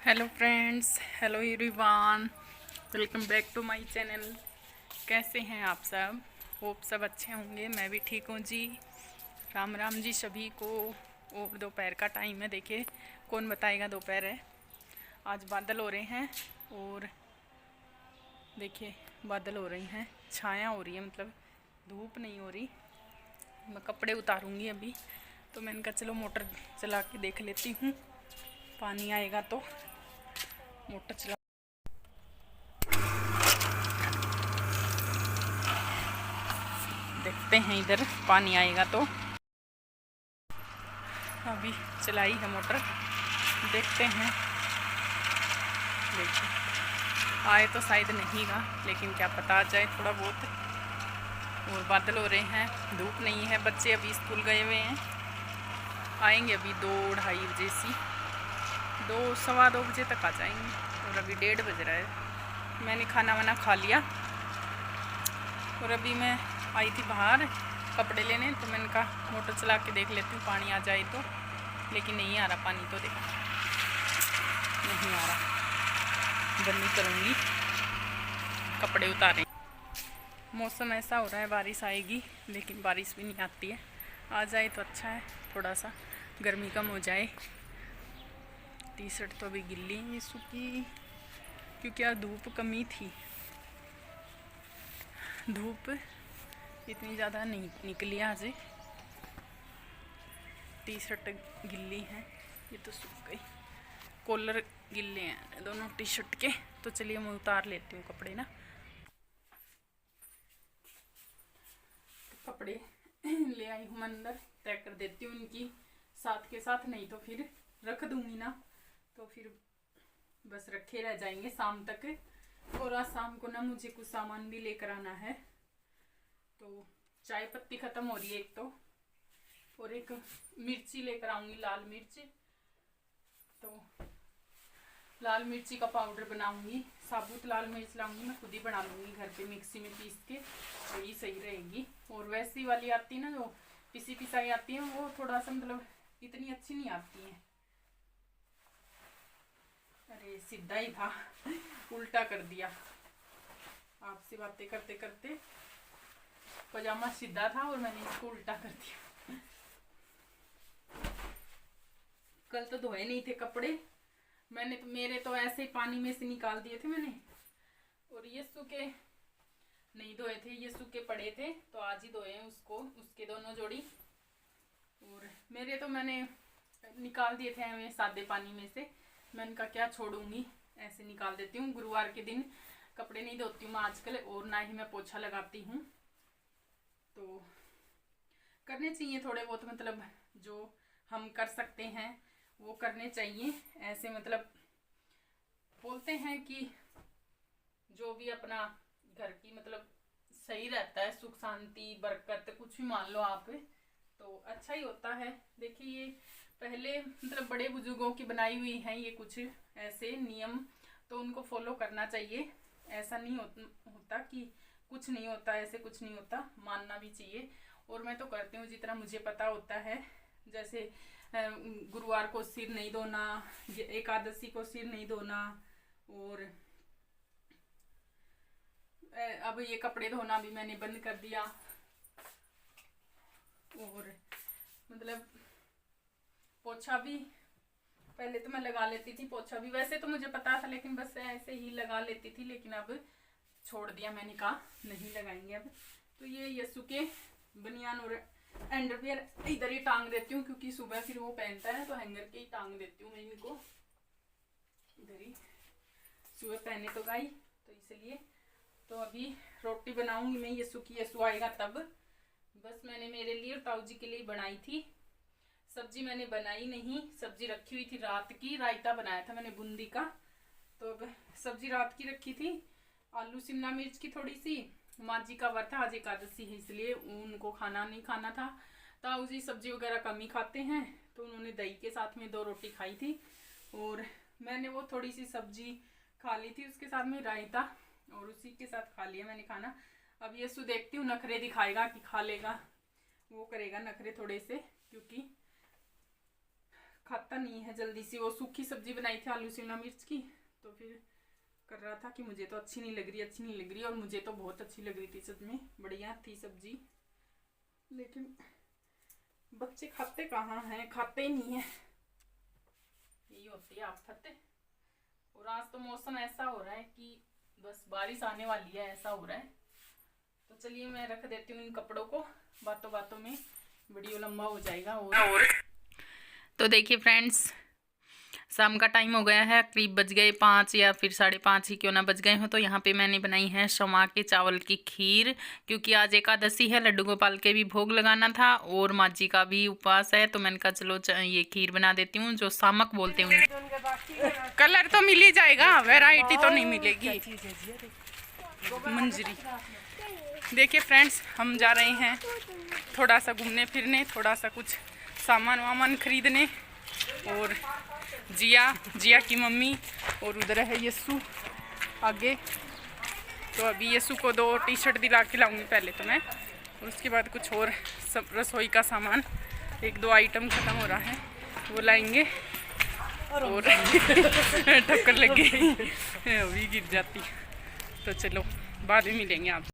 Hello friends, hello everyone, welcome back to my channel. कैसे हैं आप सब? होप सब अच्छे होंगे। मैं भी ठीक हूँ जी। राम राम जी सभी को। और दोपहर का टाइम है, देखिए कौन बताएगा दोपहर है। आज बादल हो रहे हैं और देखिए बादल हो रही हैं, छाया हो रही है, मतलब धूप नहीं हो रही। मैं कपड़े उतारूँगी अभी, तो मैंने कहा चलो मोटर चला के देख लेती हूँ, पानी आएगा तो मोटर चला। देखते हैं इधर पानी आएगा तो। अभी चलाई है मोटर, देखते हैं। देखिए आए तो शायद नहीं गा, लेकिन क्या पता आ जाए थोड़ा बहुत। और बादल हो रहे हैं, धूप नहीं है। बच्चे अभी स्कूल गए हुए हैं, आएंगे अभी 2-2:30 बजे सी, 2-2:15 बजे तक आ जाएंगे। और अभी 1:30 बज रहा है। मैंने खाना वाना खा लिया और अभी मैं आई थी बाहर कपड़े लेने, तो मैंने कहा मोटर चला के देख लेती हूँ पानी आ जाए तो। लेकिन नहीं आ रहा पानी, तो देखो नहीं आ रहा। बंद नहीं करूँगी, कपड़े उतारें। मौसम ऐसा हो रहा है बारिश आएगी, लेकिन बारिश भी नहीं आती है। आ जाए तो अच्छा है, थोड़ा सा गर्मी कम हो जाए। टी शर्ट तो अभी गिल्ली है सूखी, क्योंकि आज धूप कमी थी। धूप इतनी ज़्यादा नहीं निकली आज। टी शर्ट गिल्ली है, ये तो सूख गई। कॉलर गिल्ले हैं दोनों टी शर्ट के। तो चलिए मैं उतार लेती हूँ कपड़े ना। तो कपड़े ले आई हूँ, अंदर तय कर देती हूँ इनकी साथ के साथ, नहीं तो फिर रख दूँगी ना, तो फिर बस रखे रह जाएंगे शाम तक। और आज शाम को ना मुझे कुछ सामान भी लेकर आना है। तो चाय पत्ती ख़त्म हो रही है एक तो, और एक मिर्ची लेकर आऊँगी, लाल मिर्च। तो लाल मिर्ची का पाउडर बनाऊंगी, साबुत लाल मिर्च लाऊंगी, मैं खुद ही बना लूँगी घर पे मिक्सी में पीस के, वही सही रहेगी। और वैसी वाली आती ना, जो पिसी पिसाई आती है, वो थोड़ा सा मतलब इतनी अच्छी नहीं आती है। अरे सीधा ही था, उल्टा कर दिया। आपसे बातें करते करते पजामा सीधा था और मैंने इसको उल्टा कर दिया। कल तो धोए नहीं थे कपड़े मैंने, तो मेरे तो ऐसे ही पानी में से निकाल दिए थे मैंने। और ये सूखे नहीं धोए थे, ये सूखे पड़े थे, तो आज ही धोए हैं उसको, उसके दोनों जोड़ी। और मेरे तो मैंने निकाल दिए थे हमें सादे पानी में से। मैंने कहा क्या छोड़ूंगी, ऐसे निकाल देती हूँ। गुरुवार के दिन कपड़े नहीं धोती हूँ मैं आजकल, और ना ही मैं पोछा लगाती हूँ। तो करने चाहिए थोड़े बहुत, मतलब जो हम कर सकते हैं वो करने चाहिए। ऐसे मतलब बोलते हैं कि जो भी अपना घर की मतलब सही रहता है, सुख शांति बरकत कुछ भी मान लो आप, तो अच्छा ही होता है। देखिए ये पहले मतलब बड़े बुजुर्गों की बनाई हुई हैं ये कुछ ऐसे नियम, तो उनको फॉलो करना चाहिए। ऐसा नहीं होता कि कुछ नहीं होता, ऐसे कुछ नहीं होता, मानना भी चाहिए। और मैं तो करती हूँ जितना मुझे पता होता है। जैसे गुरुवार को सिर नहीं धोना, एकादशी को सिर नहीं धोना, और अब ये कपड़े धोना भी मैंने बंद कर दिया। और मतलब पोछा भी पहले तो मैं लगा लेती थी, पोछा भी वैसे तो मुझे पता था, लेकिन बस ऐसे ही लगा लेती थी। लेकिन अब छोड़ दिया, मैंने कहा नहीं लगाएंगे अब। तो ये सूखे बनियान और अंडरवियर इधर ही टांग देती हूँ, क्योंकि सुबह फिर वो पहनता है, तो हैंगर के ही टांग देती हूँ मैं इनको इधर ही। सुबह पहने तो गाई, तो इसलिए। तो अभी रोटी बनाऊंगी मैं, यसु आएगा तब। बस मैंने मेरे लिए और ताऊ जी के लिए बनाई थी सब्जी। मैंने बनाई नहीं, सब्जी रखी हुई थी रात की, रायता बनाया था मैंने बूंदी का। तो अब सब्जी रात की रखी थी, आलू शिमला मिर्च की थोड़ी सी। माँ जी का व्रत था, आज एकादशी है इसलिए उनको खाना नहीं खाना था। ताऊ जी सब्जी वगैरह कम ही खाते हैं, तो उन्होंने दही के साथ में 2 रोटी खाई थी। और मैंने वो थोड़ी सी सब्जी खा ली थी, उसके साथ में रायता, और उसी के साथ खा लिया मैंने खाना। अब यसु देखती हूँ नखरे दिखाएगा कि खा लेगा, वो करेगा नखरे थोड़े से, क्योंकि खाता खाता नहीं है जल्दी से। वो सूखी सब्जी बनाई थी आलू शिमला मिर्च की, तो फिर कर रहा था कि मुझे तो अच्छी नहीं लग रही, और मुझे तो बहुत अच्छी लग रही थी, सच में बढ़िया थी सब्जी। लेकिन बच्चे खाते कहाँ हैं, खाते ही नहीं है, यही होती है आफत। और आज तो मौसम ऐसा हो रहा है कि बस बारिश आने वाली है, ऐसा हो रहा है। तो चलिए मैं रख देती हूँ इन कपड़ों को, बातों बातों में वीडियो लंबा हो जाएगा। और तो देखिए फ्रेंड्स, शाम का टाइम हो गया है, करीब बज गए 5 या फिर 5:30 ही क्यों ना बज गए हो। तो यहाँ पे मैंने बनाई है शमा के चावल की खीर, क्योंकि आज एकादशी है, लड्डू गोपाल के भी भोग लगाना था और माँ जी का भी उपवास है। तो मैंने कहा चलो ये खीर बना देती हूँ, जो सामक बोलते हैं। कलर तो मिल ही जाएगा, वैरायटी तो नहीं मिलेगी। मंजरी देखिए फ्रेंड्स, हम जा रहे हैं थोड़ा सा घूमने फिरने, थोड़ा सा कुछ सामान वामान खरीदने। और जिया की मम्मी और उधर है यस्सु आगे। तो अभी यस्सु को 2 टी-शर्ट दिला के लाऊंगी पहले तो मैं, और उसके बाद कुछ और सब रसोई का सामान, 1-2 आइटम ख़त्म हो रहा है वो लाएंगे। और टक्कर लग गई, अभी गिर जाती। तो चलो बाद में मिलेंगे आप।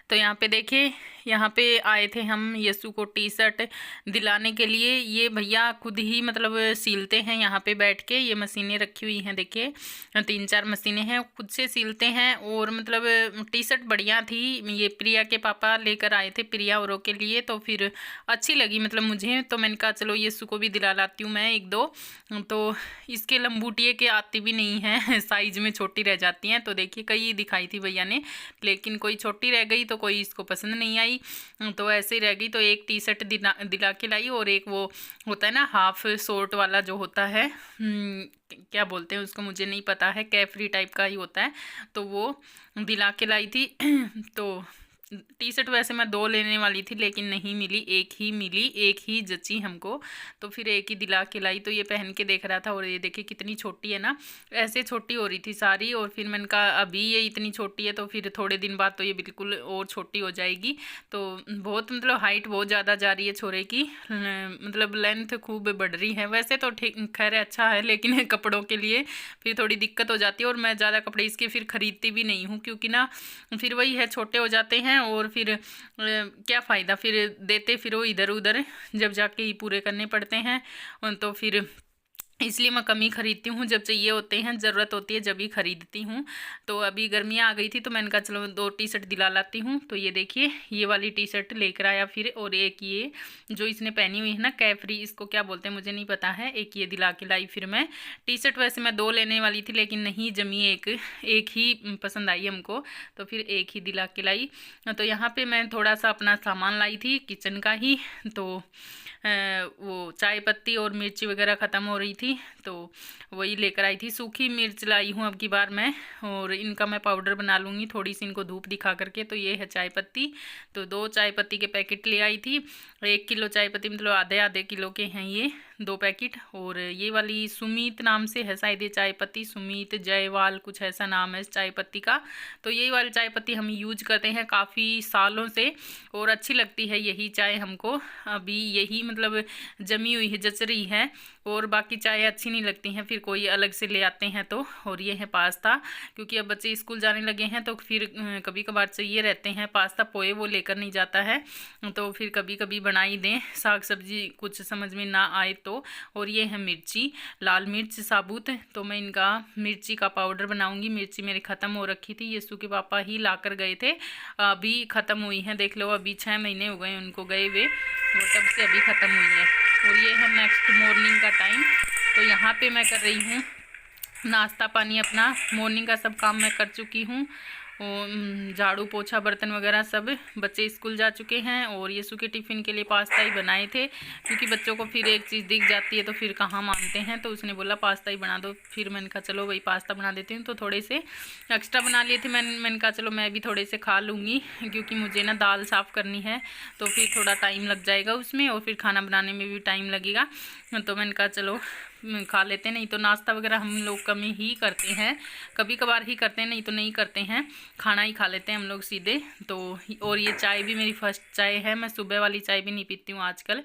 तो यहाँ पे देखिए, यहाँ पे आए थे हम यस्सु को टी-शर्ट दिलाने के लिए। ये भैया खुद ही मतलब सीलते हैं यहाँ पे बैठ के, ये मशीनें रखी हुई हैं, देखिए 3-4 मशीनें हैं, खुद से सीलते हैं। और मतलब टी-शर्ट बढ़िया थी, ये प्रिया के पापा लेकर आए थे प्रिया औरों के लिए, तो फिर अच्छी लगी मतलब मुझे। तो मैंने कहा चलो यस्सु को भी दिला लाती हूँ मैं 1-2। तो इसके लंबूटिए के आती भी नहीं हैं साइज में छोटी रह जाती हैं। तो देखिए कई दिखाई थी भैया ने, लेकिन कोई छोटी रह गई तो कोई इसको पसंद नहीं आई, तो ऐसे ही रह गई। तो एक टी-शर्ट दिला के लाई, और एक वो होता है ना हाफ शॉर्ट वाला जो होता है, क्या बोलते हैं उसको मुझे नहीं पता है, कैफरी टाइप का ही होता है, तो वो दिला के लाई थी। तो टी-शर्ट वैसे मैं 2 लेने वाली थी, लेकिन नहीं मिली, एक ही मिली, एक ही जची हमको, तो फिर एक ही दिला के लाई। तो ये पहन के देख रहा था, और ये देखिए कितनी छोटी है ना, ऐसे छोटी हो रही थी सारी। और फिर मैंने कहा अभी ये इतनी छोटी है तो फिर थोड़े दिन बाद तो ये बिल्कुल और छोटी हो जाएगी। तो बहुत मतलब हाइट बहुत ज़्यादा जा रही है छोरे की, मतलब लेंथ खूब बढ़ रही है। वैसे तो ठीक खैर अच्छा है, लेकिन कपड़ों के लिए फिर थोड़ी दिक्कत हो जाती है। और मैं ज़्यादा कपड़े इसके फिर ख़रीदती भी नहीं हूँ, क्योंकि ना फिर वही है, छोटे हो जाते हैं और फिर क्या फ़ायदा, फिर देते फिर वो इधर उधर, जब जाके ही पूरे करने पड़ते हैं। तो फिर इसलिए मैं कम ही खरीदती हूँ, जब चाहिए होते हैं, ज़रूरत होती है जब ही खरीदती हूँ। तो अभी गर्मियाँ आ गई थी, तो मैंने कहा चलो 2 टी-शर्ट दिला लाती हूँ। तो ये देखिए ये वाली टी-शर्ट लेकर आया फिर, और एक ये जो इसने पहनी हुई है ना कैफरी, इसको क्या बोलते हैं मुझे नहीं पता है, एक ये दिला के लाई फिर मैं। टी-शर्ट वैसे मैं 2 लेने वाली थी, लेकिन नहीं जमी, एक ही पसंद आई हमको, तो फिर एक ही दिला के लाई। तो यहाँ पर मैं थोड़ा सा अपना सामान लाई थी किचन का ही, तो वो चाय पत्ती और मिर्ची वगैरह ख़त्म हो रही थी, तो वही लेकर आई थी। सूखी मिर्च लाई हूँ अब की बार मैं, और इनका मैं पाउडर बना लूँगी, थोड़ी सी इनको धूप दिखा करके। तो ये है चाय पत्ती, तो 2 चाय पत्ती के पैकेट ले आई थी। 1 किलो चाय पत्ती, मतलब आधे किलो के हैं ये 2 पैकेट। और ये वाली सुमीत नाम से है शायद ये चाय पत्ती, सुमीत जयवाल कुछ ऐसा नाम है इस चाय पत्ती का। तो यही वाली चाय पत्ती हम यूज करते हैं काफ़ी सालों से, और अच्छी लगती है यही चाय हमको। अभी यही मतलब जमी हुई है, जच रही है, और बाकी चाय अच्छी नहीं लगती हैं, फिर कोई अलग से ले आते हैं तो। और ये है पास्ता, क्योंकि अब बच्चे स्कूल जाने लगे हैं, तो फिर कभी कभार चाहिए रहते हैं पास्ता, पोए वो लेकर नहीं जाता है, तो फिर कभी कभी बना ही दें, साग सब्जी कुछ समझ में ना आए तो। और ये है मिर्ची, लाल मिर्च साबुत, तो मैं इनका मिर्ची का पाउडर बनाऊंगी। मिर्ची मेरी ख़त्म हो रखी थी, यस्सु के पापा ही ला कर गए थे, अभी ख़त्म हुई हैं, देख लो अभी 6 महीने हो गए उनको गए हुए, वो तब से अभी ख़त्म हुई है। और ये है नेक्स्ट मॉर्निंग का टाइम। तो यहाँ पे मैं कर रही हूँ नाश्ता पानी, अपना मॉर्निंग का सब काम मैं कर चुकी हूँ, झाड़ू पोछा बर्तन वगैरह सब। बच्चे स्कूल जा चुके हैं, और यस्सु के टिफ़िन के लिए पास्ता ही बनाए थे, क्योंकि बच्चों को फिर एक चीज़ दिख जाती है तो फिर कहाँ मानते हैं। तो उसने बोला पास्ता ही बना दो, फिर मैंने कहा चलो वही पास्ता बना देती हूँ। तो थोड़े से एक्स्ट्रा बना लिए थे, मैंने कहा चलो मैं भी थोड़े से खा लूँगी, क्योंकि मुझे ना दाल साफ़ करनी है, तो फिर थोड़ा टाइम लग जाएगा उसमें, और फिर खाना बनाने में भी टाइम लगेगा। तो मैंने कहा चलो खा लेते हैं, नहीं तो नाश्ता वगैरह हम लोग कम ही करते हैं, कभी कभार ही करते हैं, नहीं तो नहीं करते हैं, खाना ही खा लेते हैं हम लोग सीधे। तो और ये चाय भी मेरी फर्स्ट चाय है, मैं सुबह वाली चाय भी नहीं पीती हूँ आजकल।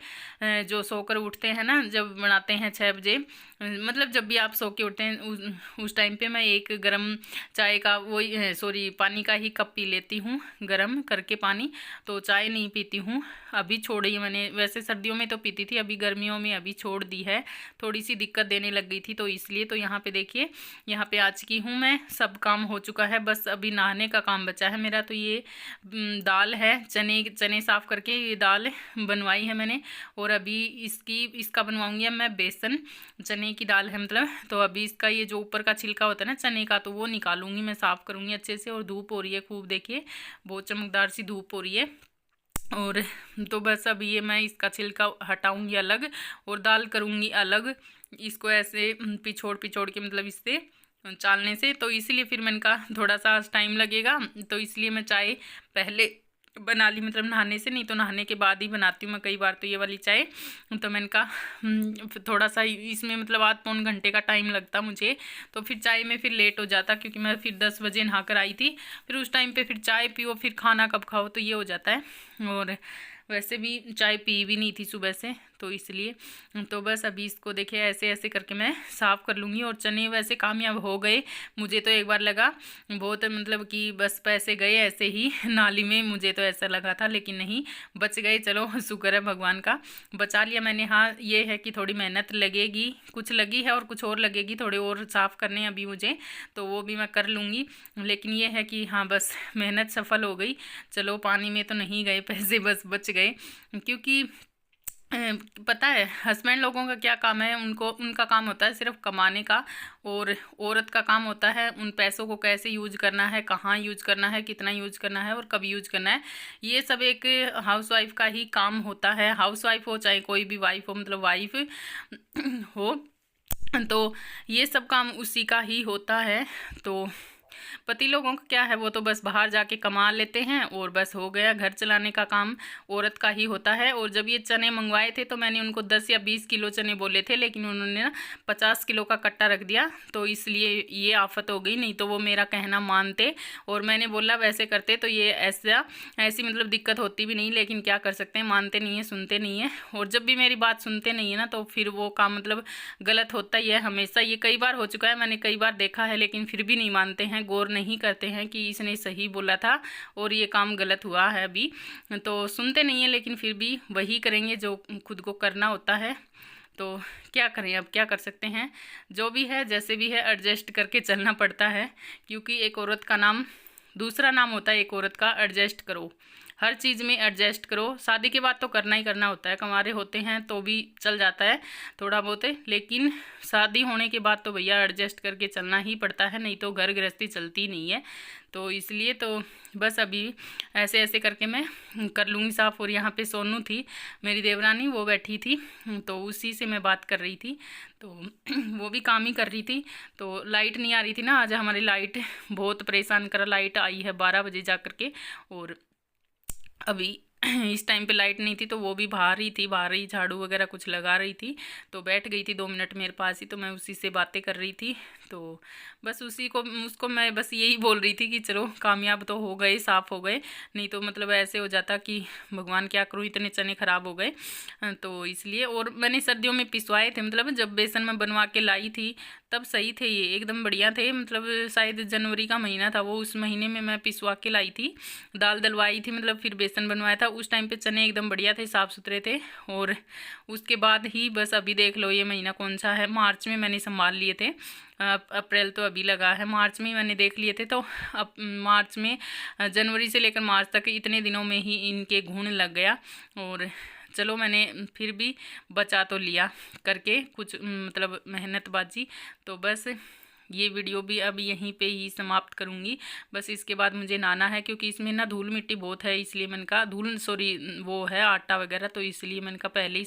जो सोकर उठते हैं ना, जब बनाते हैं 6 बजे, मतलब जब भी आप सो के उठते हैं उस टाइम पे मैं एक गरम चाय का वही सॉरी पानी का ही कप पी लेती हूँ, गरम करके पानी। तो चाय नहीं पीती हूँ, अभी छोड़ी है मैंने। वैसे सर्दियों में तो पीती थी, अभी गर्मियों में अभी छोड़ दी है, थोड़ी सी दिक्कत देने लग गई थी तो इसलिए। तो यहाँ पे देखिए, यहाँ पे आ चुकी हूँ मैं, सब काम हो चुका है, बस अभी नहाने का काम बचा है मेरा। तो ये दाल है, चने साफ़ करके ये दाल बनवाई है मैंने, और अभी इसका बनवाऊँगी अब मैं बेसन, चने की दाल है मतलब। तो अभी इसका ये जो ऊपर का छिलका होता है ना चने का, तो वो निकालूंगी मैं, साफ़ करूँगी अच्छे से। और धूप हो रही है खूब, देखिए बहुत चमकदार सी धूप हो रही है। और तो बस अभी ये मैं इसका छिलका हटाऊंगी अलग, और दाल करूँगी अलग, इसको ऐसे पिछोड़ के मतलब इससे चालने से। तो इसीलिए फिर मैंने कहा थोड़ा सा टाइम लगेगा, तो इसलिए मैं चाय पहले बना ली, मतलब नहाने से, नहीं तो नहाने के बाद ही बनाती हूँ मैं कई बार तो ये वाली चाय। तो मैंने कहा थोड़ा सा इसमें मतलब आध पौन घंटे का टाइम लगता मुझे, तो फिर चाय में फिर लेट हो जाता, क्योंकि मैं फिर 10 बजे नहा कर आई थी, फिर उस टाइम पे फिर चाय पियो फिर खाना कब खाओ, तो ये हो जाता है। और वैसे भी चाय पी भी नहीं थी सुबह से, तो इसलिए। तो बस अभी इसको देखिए ऐसे ऐसे करके मैं साफ़ कर लूँगी। और चने वैसे कामयाब हो गए, मुझे तो एक बार लगा बहुत मतलब कि बस पैसे गए ऐसे ही नाली में, मुझे तो ऐसा लगा था, लेकिन नहीं, बच गए। चलो शुक्र है भगवान का, बचा लिया मैंने। हाँ ये है कि थोड़ी मेहनत लगेगी, कुछ लगी है और कुछ और लगेगी, थोड़े और साफ़ करने अभी मुझे, तो वो भी मैं कर लूँगी। लेकिन ये है कि हाँ बस मेहनत सफल हो गई। चलो पानी में तो नहीं गए पैसे, बस बच गए। क्योंकि पता है हस्बैंड लोगों का क्या काम है, उनका काम होता है सिर्फ कमाने का, और औरत का काम होता है उन पैसों को कैसे यूज करना है, कहाँ यूज करना है, कितना यूज करना है और कब यूज करना है। ये सब एक हाउसवाइफ का ही काम होता है, हाउसवाइफ हो चाहे कोई भी वाइफ हो, मतलब वाइफ हो, तो ये सब काम उसी का ही होता है। तो पति लोगों का क्या है, वो तो बस बाहर जाके कमा लेते हैं और बस हो गया, घर चलाने का काम औरत का ही होता है। और जब ये चने मंगवाए थे तो मैंने उनको 10 या 20 किलो चने बोले थे, लेकिन उन्होंने ना 50 किलो का कट्टा रख दिया, तो इसलिए ये आफत हो गई। नहीं तो वो मेरा कहना मानते, और मैंने बोला वैसे करते तो ये ऐसी मतलब दिक्कत होती भी नहीं, लेकिन क्या कर सकते हैं, मानते नहीं है, सुनते नहीं है। और जब भी मेरी बात सुनते नहीं है ना, तो फिर वो काम मतलब गलत होता ही है हमेशा। ये कई बार हो चुका है, मैंने कई बार देखा है, लेकिन फिर भी नहीं मानते हैं, गौर नहीं करते हैं कि इसने सही बोला था और ये काम गलत हुआ है अभी। तो सुनते नहीं है, लेकिन फिर भी वही करेंगे जो खुद को करना होता है। तो क्या करें, अब क्या कर सकते हैं, जो भी है जैसे भी है एडजस्ट करके चलना पड़ता है। क्योंकि एक औरत का नाम, दूसरा नाम होता है एक औरत का एडजस्ट करो, हर चीज़ में एडजस्ट करो। शादी के बाद तो करना ही करना होता है, कमारे होते हैं तो भी चल जाता है थोड़ा बहुत, लेकिन शादी होने के बाद तो भैया एडजस्ट करके चलना ही पड़ता है, नहीं तो घर गृहस्थी चलती नहीं है। तो इसलिए तो बस अभी ऐसे ऐसे करके मैं कर लूँगी साफ़। और यहाँ पे सोनू थी मेरी देवरानी, वो बैठी थी, तो उसी से मैं बात कर रही थी, तो वो भी काम ही कर रही थी। तो लाइट नहीं आ रही थी ना आज, हमारी लाइट बहुत परेशान करा, लाइट आई है 12 बजे जा कर के, और अभी इस टाइम पे लाइट नहीं थी, तो वो भी बाहर ही थी, बाहर ही झाड़ू वगैरह कुछ लगा रही थी। तो बैठ गई थी 2 मिनट मेरे पास ही, तो मैं उसी से बातें कर रही थी। तो बस उसको मैं बस यही बोल रही थी कि चलो कामयाब तो हो गए, साफ़ हो गए, नहीं तो मतलब ऐसे हो जाता कि भगवान क्या करूँ, इतने चने ख़राब हो गए। तो इसलिए, और मैंने सर्दियों में पिसवाए थे, मतलब जब बेसन में बनवा के लाई थी तब सही थे, ये एकदम बढ़िया थे। मतलब शायद जनवरी का महीना था वो, उस महीने में मैं पिसवा के लाई थी, दाल दलवाई थी, मतलब फिर बेसन बनवाया था। उस टाइम पे चने एकदम बढ़िया थे, साफ़ सुथरे थे। और उसके बाद ही बस अभी देख लो ये महीना कौन सा है, मार्च में मैंने संभाल लिए थे, अप्रैल तो अभी लगा है, मार्च में मैंने देख लिए थे। तो अब मार्च में, जनवरी से लेकर मार्च तक इतने दिनों में ही इनके घून लग गया। और चलो मैंने फिर भी बचा तो लिया करके कुछ, मतलब मेहनतबाजी। तो बस ये वीडियो भी अब यहीं पे ही समाप्त करूँगी। बस इसके बाद मुझे नहाना है, क्योंकि इसमें ना धूल मिट्टी बहुत है, इसलिए मैंने कहा वो है आटा वगैरह, तो इसलिए मैंने कहा पहले ही